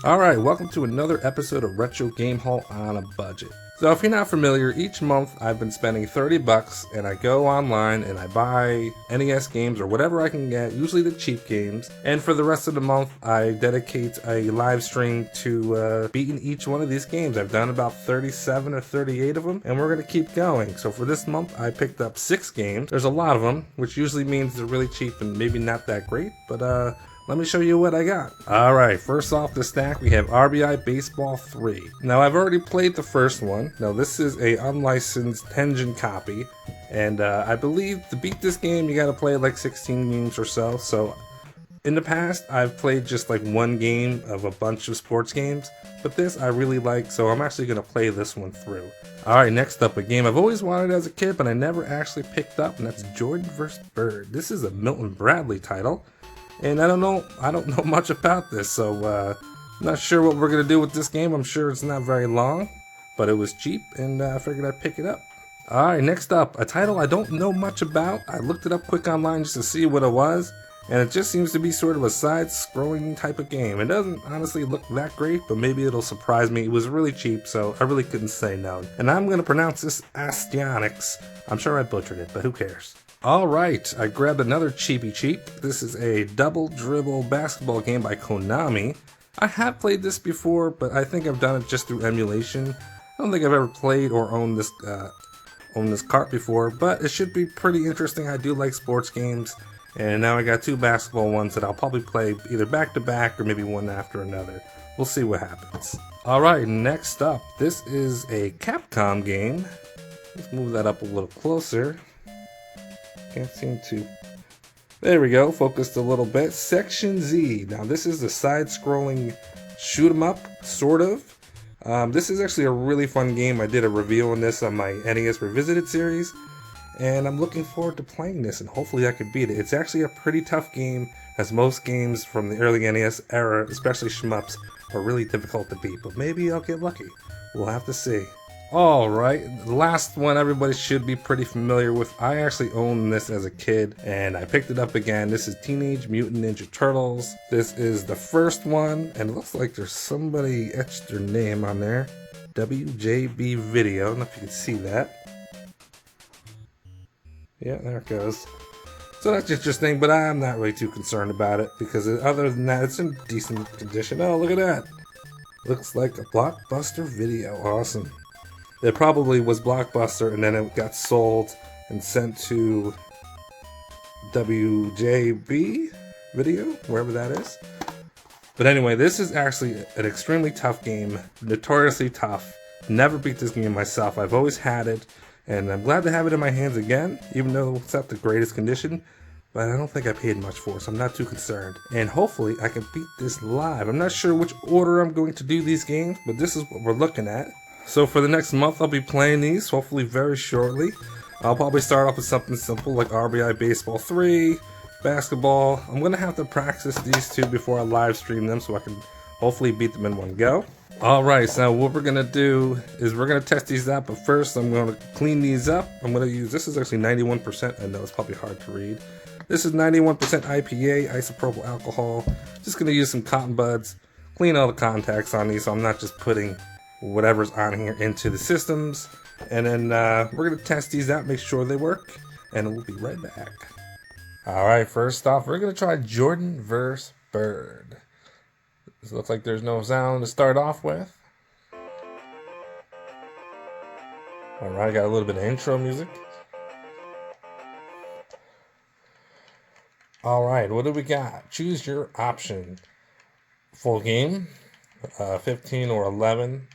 Alright, welcome to another episode of Retro Game Haul on a Budget. So if you're not familiar, each month I've been spending $30 and I go online and I buy NES games or whatever I can get, usually the cheap games, and for the rest of the month I dedicate a live stream to beating each one of these games. I've done about 37 or 38 of them and we're going to keep going. So for this month I picked up 6 games. There's a lot of them, which usually means they're really cheap and maybe not that great, but let me show you what I got. Alright, first off the stack we have RBI Baseball 3. Now I've already played the first one. Now this is a unlicensed Tengen copy. And I believe to beat this game you gotta play like 16 games or so. So in the past I've played just like one game of a bunch of sports games. But this I really like, so I'm actually gonna play this one through. Alright, next up, a game I've always wanted as a kid but I never actually picked up, and that's Jordan vs. Bird. This is a Milton Bradley title. And I don't know much about this, so I'm not sure what we're going to do with this game. I'm sure it's not very long, but it was cheap, and I figured I'd pick it up. Alright, next up, a title I don't know much about. I looked it up quick online just to see what it was, and it just seems to be sort of a side-scrolling type of game. It doesn't honestly look that great, but maybe it'll surprise me. It was really cheap, so I really couldn't say no. And I'm going to pronounce this Astyonics. I'm sure I butchered it, but who cares? Alright, I grabbed another cheapy cheap. This is a double dribble basketball game by Konami. I have played this before, but I think I've done it just through emulation. I don't think I've ever played or owned this cart before, but it should be pretty interesting. I do like sports games, and now I got 2 basketball ones that I'll probably play either back to back or maybe one after another. We'll see what happens. Alright, next up, this is a Capcom game. Let's move that up a little closer. Can't seem to... There we go, focused a little bit. Section Z. Now this is a side-scrolling shoot-'em-up, sort of. This is actually a really fun game. I did a review on this on my NES Revisited series, and I'm looking forward to playing this, and hopefully I can beat it. It's actually a pretty tough game, as most games from the early NES era, especially shmups, are really difficult to beat, but maybe I'll get lucky. We'll have to see. Alright, the last one everybody should be pretty familiar with. I actually owned this as a kid, and I picked it up again. This is Teenage Mutant Ninja Turtles. This is the first one, and it looks like there's somebody etched their name on there. WJB Video. I don't know if you can see that. Yeah, there it goes. So that's interesting, but I'm not really too concerned about it, because other than that, it's in decent condition. Oh, look at that. Looks like a Blockbuster Video. Awesome. It probably was Blockbuster, and then it got sold and sent to WJB Video, wherever that is. But anyway, this is actually an extremely tough game, notoriously tough. Never beat this game myself. I've always had it, and I'm glad to have it in my hands again, even though it's not the greatest condition. But I don't think I paid much for it, so I'm not too concerned. And hopefully I can beat this live. I'm not sure which order I'm going to do these games, but this is what we're looking at. So for the next month, I'll be playing these, hopefully very shortly. I'll probably start off with something simple like RBI Baseball 3, basketball. I'm going to have to practice these 2 before I live stream them so I can hopefully beat them in one go. Alright, so what we're going to do is we're going to test these out, but first I'm going to clean these up. I'm going to use, this is actually 91%, I know it's probably hard to read. This is 91% IPA, isopropyl alcohol. Just going to use some cotton buds, clean all the contacts on these so I'm not just putting whatever's on here into the systems, and then we're going to test these out, make sure they work, and we'll be right back. Alright, first off, we're going to try Jordan vs. Bird. This looks like there's no sound to start off with. Alright, got a little bit of intro music. Alright, what do we got? Choose your option. Full game, 15 or 11.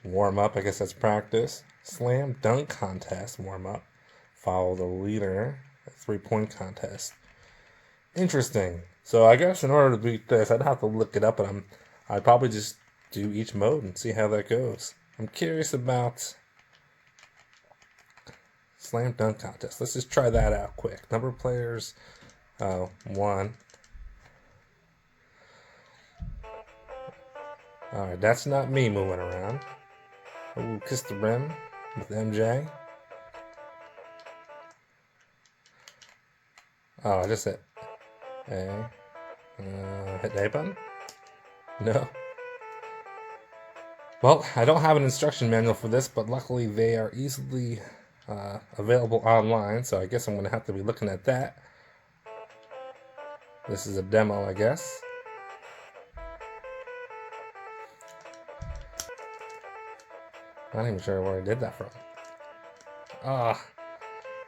Warm up, I guess that's practice. Slam dunk contest, warm up. Follow the leader, 3-point contest. Interesting. So I guess in order to beat this, I'd have to look it up, but I'd probably just do each mode and see how that goes. I'm curious about slam dunk contest. Let's just try that out quick. Number of players, 1. Alright, that's not me moving around. Ooh, kiss the rim with MJ. Oh, I just hit A. Hit the A button? No. Well, I don't have an instruction manual for this, but luckily they are easily available online, so I guess I'm going to have to be looking at that. This is a demo, I guess. I'm not even sure where I did that from.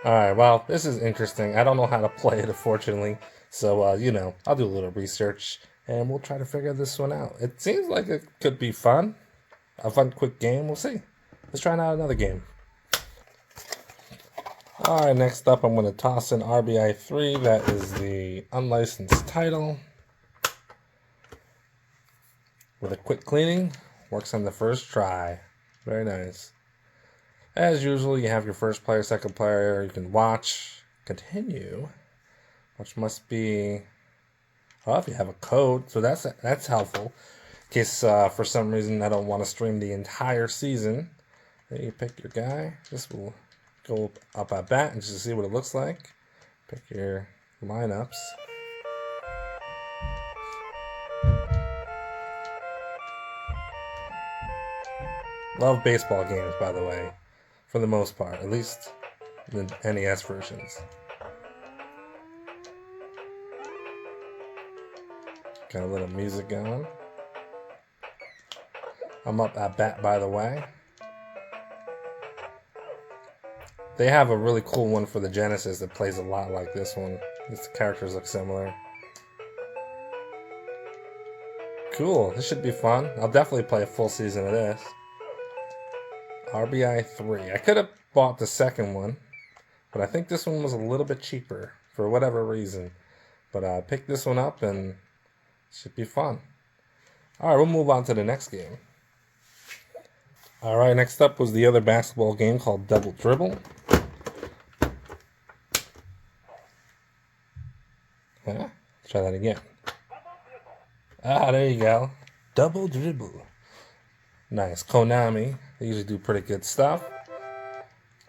Alright, well, this is interesting. I don't know how to play it, unfortunately. So, you know, I'll do a little research, and we'll try to figure this one out. It seems like it could be fun. A fun, quick game. We'll see. Let's try out another game. Alright, next up, I'm going to toss in RBI 3. That is the unlicensed title. With a quick cleaning. Works on the first try. Very nice. As usual, you have your first player, second player. You can watch, continue, which must be, well, if you have a code, so that's helpful. In case for some reason I don't want to stream the entire season, then you pick your guy. This will go up at bat and just see what it looks like. Pick your lineups. Love baseball games, by the way. For the most part, at least the NES versions. Got a little music going. I'm up at bat, by the way. They have a really cool one for the Genesis that plays a lot like this one. The characters look similar. Cool, this should be fun. I'll definitely play a full season of this. RBI 3. I could have bought the second one, but I think this one was a little bit cheaper for whatever reason. But I picked this one up and it should be fun. Alright, we'll move on to the next game. Alright, next up was the other basketball game called Double Dribble. Huh? Let's try that again. There you go. Double Dribble. Nice. Konami. They usually do pretty good stuff.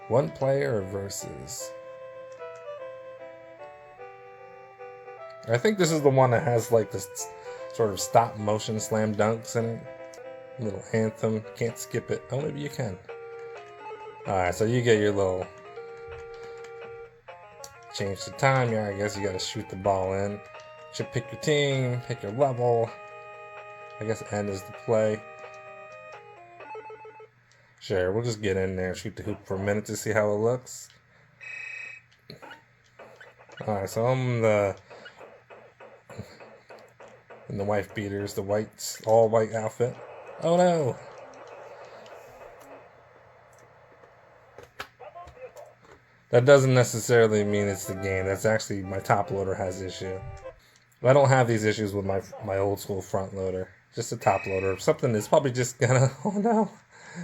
One player versus. I think this is the one that has like this sort of stop motion slam dunks in it. Little anthem. Can't skip it. Oh, maybe you can. Alright, so you get your little change the time. Yeah, I guess you gotta shoot the ball in. You should pick your team, pick your level. I guess end is the play. Sure, we'll just get in there and shoot the hoop for a minute to see how it looks. Alright, so I'm in the wife beaters, the white, all white outfit. Oh no! That doesn't necessarily mean it's the game. That's actually my top loader has issue. I don't have these issues with my old school front loader. Just a top loader. Something that's probably just gonna, oh no!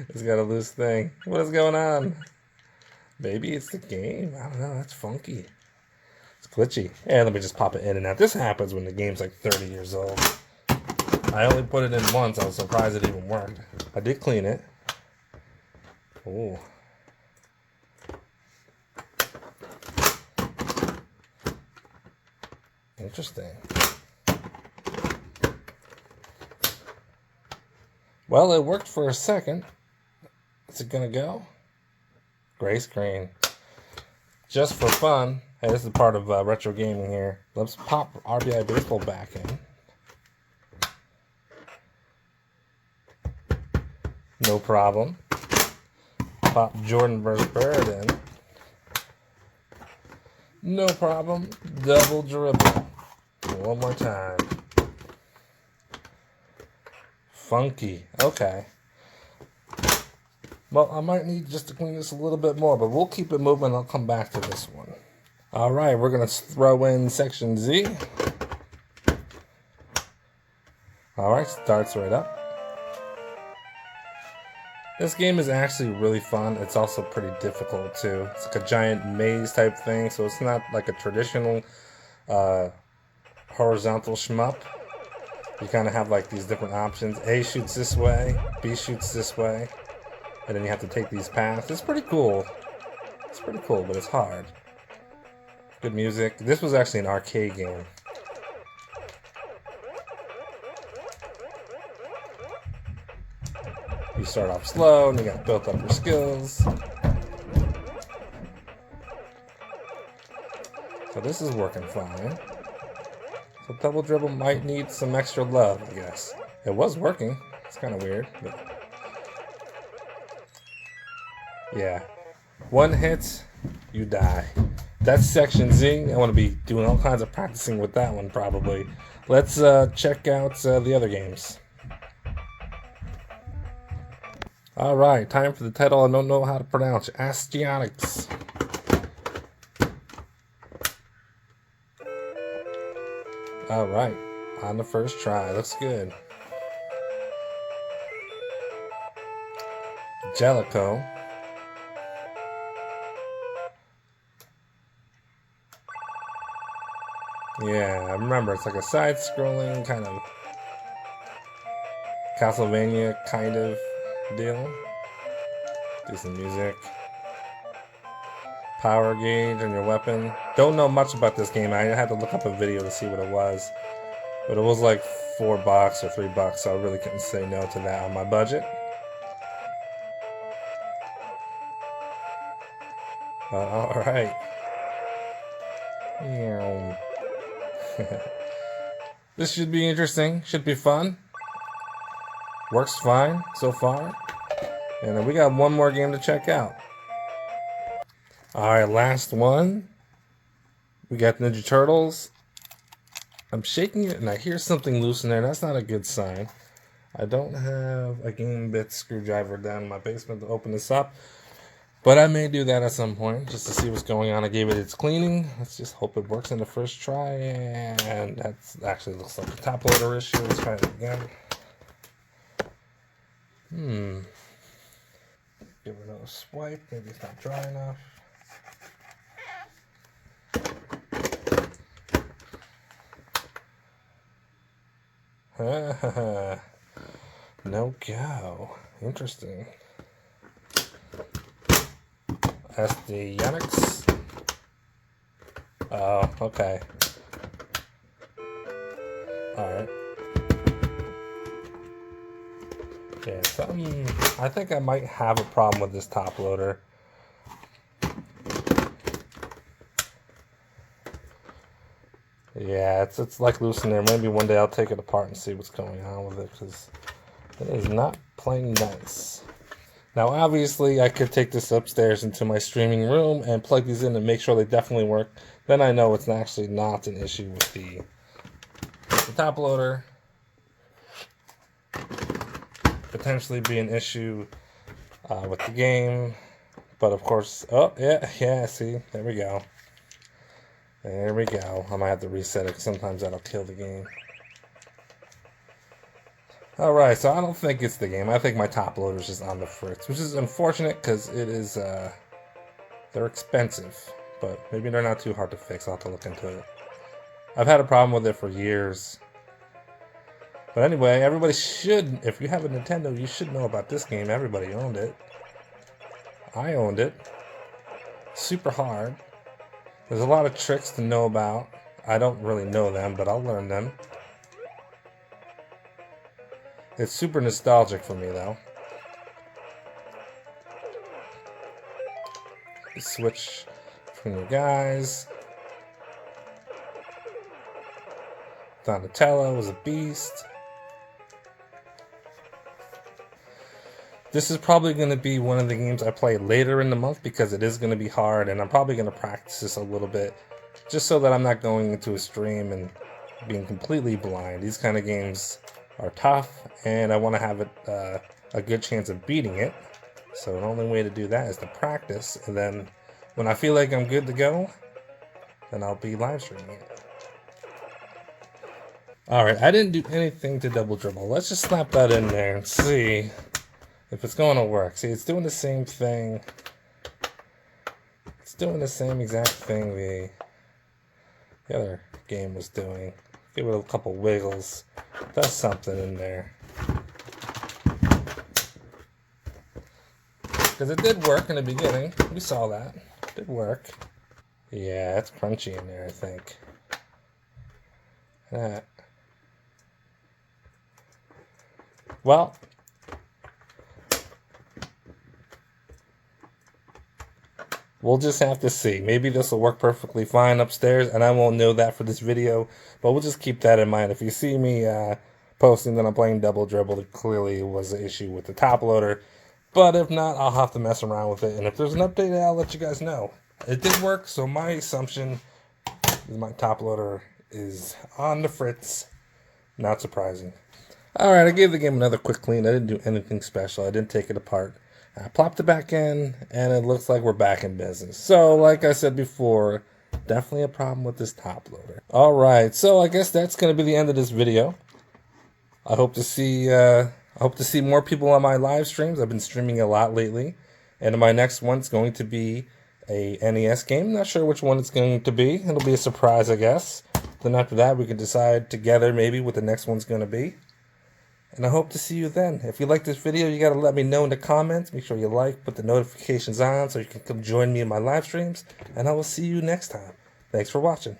It's got a loose thing. What is going on? Maybe it's the game. I don't know. That's funky. It's glitchy. And let me just pop it in and out. This happens when the game's like 30 years old. I only put it in once. I was surprised it even worked. I did clean it. Oh. Interesting. Well, it worked for a second. Is it gonna go? Gray screen. Just for fun. Hey, this is part of retro gaming here. Let's pop RBI Baseball back in. No problem. Pop Jordan vs. Bird in. No problem. Double dribble. One more time. Funky. Okay. Well, I might need just to clean this a little bit more, but we'll keep it moving. I'll come back to this one. Alright, we're going to throw in Section Z. Alright, starts right up. This game is actually really fun. It's also pretty difficult too. It's like a giant maze type thing, so it's not like a traditional horizontal shmup. You kind of have like these different options. A shoots this way, B shoots this way, and then you have to take these paths. It's pretty cool. It's pretty cool, but it's hard. Good music. This was actually an arcade game. You start off slow and you got to build up your skills. So this is working fine. So double dribble might need some extra love, I guess. It was working. It's kind of weird, but yeah. One hit, you die. That's section Z. I want to be doing all kinds of practicing with that one probably. Let's check out the other games. Alright, time for the title I don't know how to pronounce. Astyonics. Alright, on the first try. Looks good. Jellico. Yeah, I remember. It's like a side-scrolling kind of Castlevania kind of deal. Do some music. Power gauge on your weapon. Don't know much about this game. I had to look up a video to see what it was. But it was like $4 or $3, so I really couldn't say no to that on my budget. Alright. This should be interesting. Should be fun. Works fine so far. And then we got one more game to check out. Alright, last one. We got Ninja Turtles. I'm shaking it and I hear something loose in there. That's not a good sign. I don't have a game bit screwdriver down in my basement to open this up. But I may do that at some point just to see what's going on. I gave it its cleaning. Let's just hope it works in the first try. And that actually looks like a top loader issue. Let's try it again. Give it another swipe. Maybe it's not dry enough. No go. Interesting. Astyonics. Oh, okay. Alright. Yeah, I think I might have a problem with this top loader. Yeah, it's like loose in there. Maybe one day I'll take it apart and see what's going on with it, because it is not playing nice. Now, obviously, I could take this upstairs into my streaming room and plug these in and make sure they definitely work. Then I know it's actually not an issue with the top loader. Potentially be an issue with the game. But, of course, oh, yeah, see, there we go. There we go. I might have to reset it because sometimes that'll kill the game. Alright, so I don't think it's the game. I think my top loader is just on the fritz, which is unfortunate because it is, they're expensive. But maybe they're not too hard to fix. I'll have to look into it. I've had a problem with it for years. But anyway, everybody should, if you have a Nintendo, you should know about this game. Everybody owned it. I owned it. Super hard. There's a lot of tricks to know about. I don't really know them, but I'll learn them. It's super nostalgic for me, though. You switch between your guys. Donatello was a beast. This is probably going to be one of the games I play later in the month because it is going to be hard, and I'm probably going to practice this a little bit just so that I'm not going into a stream and being completely blind. These kind of games are tough, and I want to have it a good chance of beating it. So the only way to do that is to practice, and then when I feel like I'm good to go, then I'll be live streaming it. Alright, I didn't do anything to double dribble. Let's just slap that in there and see if it's going to work. See, it's doing the same thing. It's doing the same exact thing the other game was doing. Give it a couple wiggles. That's something in there. Because it did work in the beginning. We saw that. It did work. Yeah, it's crunchy in there, I think. Well, We'll just have to see. Maybe this will work perfectly fine upstairs, and I won't know that for this video, but we'll just keep that in mind. If you see me posting that I'm playing Double Dribble, it clearly was an issue with the top loader. But if not, I'll have to mess around with it, and if there's an update, I'll let you guys know. It did work, so my assumption is my top loader is on the fritz. Not surprising. Alright, I gave the game another quick clean. I didn't do anything special. I didn't take it apart. I plopped it back in, and it looks like we're back in business. So, like I said before, definitely a problem with this top loader. Alright, so I guess that's going to be the end of this video. I hope to see more people on my live streams. I've been streaming a lot lately. And my next one's going to be a NES game. Not sure which one it's going to be. It'll be a surprise, I guess. Then after that, we can decide together maybe what the next one's going to be. And I hope to see you then. If you like this video, you got to let me know in the comments. Make sure you like, put the notifications on so you can come join me in my live streams. And I will see you next time. Thanks for watching.